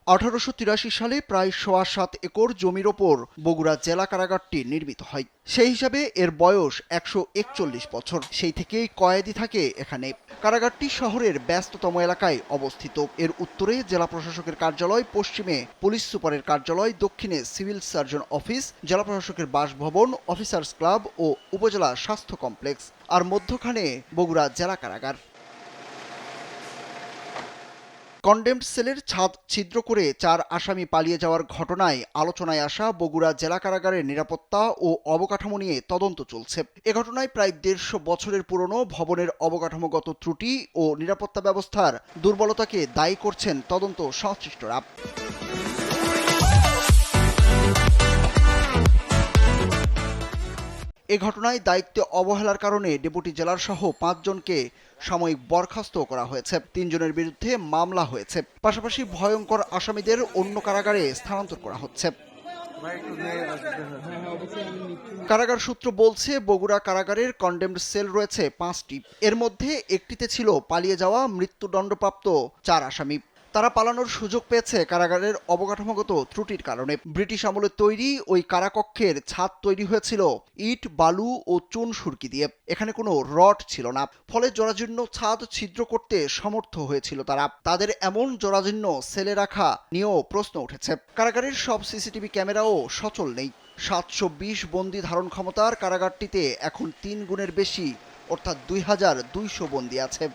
1883 সালে প্রায় ৭.৫ একর জমির ওপর বগুড়া জেলা কারাগারটি নির্মিত হয়। সেই হিসাবে এর বয়স ১৪১ বছর। সেই থেকেই কয়েদি থাকে এখানে। কারাগারটি শহরের ব্যস্ততম এলাকায় অবস্থিত। এর উত্তরে জেলা প্রশাসকের কার্যালয়, পশ্চিমে পুলিশ সুপারের কার্যালয়, দক্ষিণে সিভিল সার্জন অফিস, জেলা প্রশাসকের বাসভবন, অফিসার্স ক্লাব ও উপজেলা স্বাস্থ্য কমপ্লেক্স, আর মধ্যখানে বগুড়া জেলা কারাগার। কনডেমড সেলের ছাদ ছিদ্র করে ৪ আসামি পালিয়ে যাওয়ার ঘটনায় আলোচনায় আসা বগুড়া জেলা কারাগারের নিরাপত্তা ও অবকাঠামো নিয়ে তদন্ত চলছে। এ ঘটনায় প্রায় ১৫০ বছরের পুরনো ভবনের অবকাঠামোগত ত্রুটি ও নিরাপত্তা ব্যবস্থার দুর্বলতাকে দায়ী করছেন তদন্ত সংশ্লিষ্টরা। এ ঘটনায় দায়িত্বে অবহেলার কারণে ডেপুটি জেলার সহ ৫ জনকে সাময়িক বরখাস্ত করা হয়েছে। ৩ জনের বিরুদ্ধে মামলা হয়েছে। পাশাপাশি ভয়ঙ্কর আসামিদের অন্য কারাগারে স্থানান্তর করা হচ্ছে। কারাগার সূত্র বলছে, বগুড়া কারাগারের কনডেমড সেল রয়েছে ৫টি। এর মধ্যে একটিতে ছিল পালিয়ে যাওয়া মৃত্যুদণ্ডপ্রাপ্ত ৪ আসামি। তারা পালানোর সুযোগ পেয়েছে কারাগারের অবকাঠামোগত ত্রুটির কারণে। ব্রিটিশ আমলে তৈরি ওই কারাকক্ষের ছাদ তৈরি হয়েছিল ইট, বালু ও চুন সুরকি দিয়ে। এখানে কোনো রড ছিল না, ফলে জরাজীর্ণ ছাদ ছিদ্র করতে সমর্থ হয়েছিল তারা। তাদের এমন জরাজীর্ণ সেলে রাখা নিয়েও প্রশ্ন উঠেছে। কারাগারের সব সিসিটিভি ক্যামেরাও সচল নেই। ৭২০ বন্দী ধারণ ক্ষমতার কারাগারটিতে এখন ৩ গুণের বেশি, অর্থাৎ ২,২০০ বন্দী আছে।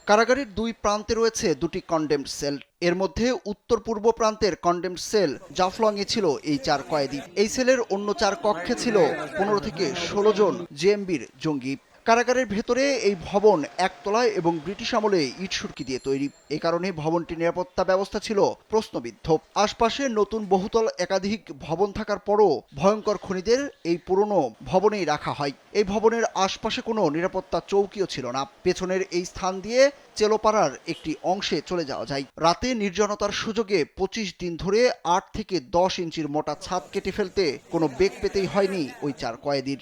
কারাগারের ২ প্রান্তে রয়েছে ২টি কনডেমড সেল। এর মধ্যে উত্তর পূর্ব প্রান্তের কনডেমড সেল জাফলংয়ে ছিল এই ৪ কয়েদি। এই সেলের অন্য ৪ কক্ষে ছিল ১৫ থেকে ১৬ জন জেএমবির জঙ্গি। কারাগারের ভেতরে এই ভবন একতলায় এবং ব্রিটিশ আমলে ইট সুরকি দিয়ে তৈরি। এ কারণে ভবনটির নিরাপত্তা ব্যবস্থা ছিল প্রশ্নবিদ্ধ। আশপাশে নতুন বহুতল একাধিক ভবন থাকার পরও ভয়ঙ্কর খুনিদের এই পুরনো ভবনেই রাখা হয়। এই ভবনের আশপাশে কোনো নিরাপত্তা চৌকিও ছিল না। পেছনের এই স্থান দিয়ে চেলোপাড়ার একটি অংশে চলে যাওয়া যায়। রাতে নির্জনতার সুযোগে ২৫ দিন ধরে ৮ থেকে ১০ ইঞ্চির মোটা ছাদ কেটে ফেলতে কোনো বেগ পেতেই হয়নি ওই ৪ কয়েদির।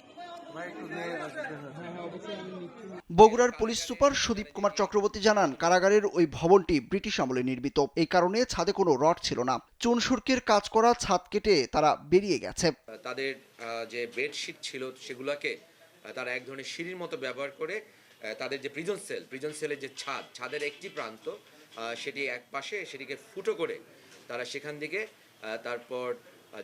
বগুড়ার পুলিশ সুপার সুদীপ কুমার চক্রবর্তী জানান, কারাগারের ওই ভবনটি ব্রিটিশ আমলে নির্মিত। এই কারণে ছাদে কোনো রড ছিল না। চুন সুরকির কাজ করা ছাদ কেটে তারা বেরিয়ে গেছে। তাদের যে বেডশিট ছিল সেগুলোকে তারা এক ধরনের সিঁড়ির মতো ব্যবহার করে তাদের যে প্রিজন সেলের যে ছাদের একটি প্রান্ত সেটি এক পাশে সেটিকে ফুটো করে তারা সেখান থেকে তারপর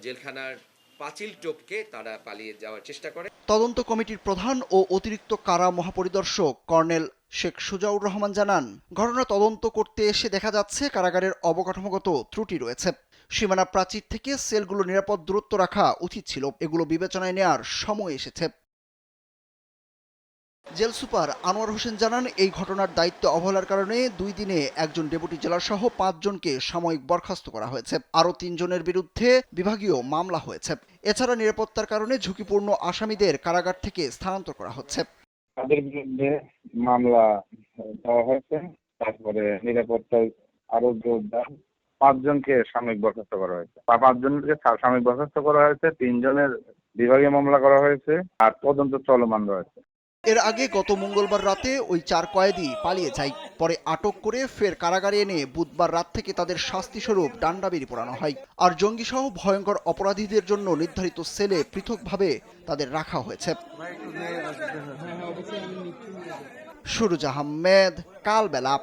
জেলখানার পাঁচিল টপকে তারা পালিয়ে যাওয়ার চেষ্টা করে। তদন্ত কমিটির প্রধান ও অতিরিক্ত কারা মহাপরিদর্শক কর্নেল শেখ সুজাউর রহমান জানান, ঘটনা তদন্ত করতে এসে দেখা যাচ্ছে কারাগারের অবকাঠামোগত ত্রুটি রয়েছে। সীমানা প্রাচীর থেকে সেলগুলো নিরাপদ দূরত্ব রাখা উচিত ছিল। এগুলো বিবেচনায় নেওয়ার সময় এসেছে। জেল সুপার আনোয়ার হোসেন জানান, এই ঘটনার দায়িত্ব অবহেলার কারণে 2 দিনে একজন ডেপুটি জেলার সহ 5 জনকে সাময়িক বরখাস্ত করা হয়েছে। আরও 3 জনের বিরুদ্ধে বিভাগীয় মামলা হয়েছে। এছাড়া নিরাপত্তার কারণে ঝুঁকিপূর্ণ আসামিদের কারাগার থেকে স্থানান্তর করা হচ্ছে। তাদের বিরুদ্ধে মামলা দেওয়া হয়েছে। তারপরে নিরাপত্তায় আরো জোরদার 5 জনকে সাময়িক বরখাস্ত করা হয়েছে। 5 জনকে সাময়িক বরখাস্ত করা হয়েছে, 3 জনের বিভাগীয় মামলা করা হয়েছে, আর তদন্ত চলমান রয়েছে। এর আগে গত মঙ্গলবার রাতে ওই 4 কয়েদি পালিয়ে যায়। পরে আটক করে ফের কারাগারে এনে বুধবার রাত থেকে তাদের শাস্তিস্বরূপ ডান্ডাবেড়ি পোড়ানো হয়। আর জঙ্গিসহ ভয়ঙ্কর অপরাধীদের জন্য নির্ধারিত সেলে পৃথকভাবে তাদের রাখা হয়েছে। সুরুজ আহমেদ, কালবেলা।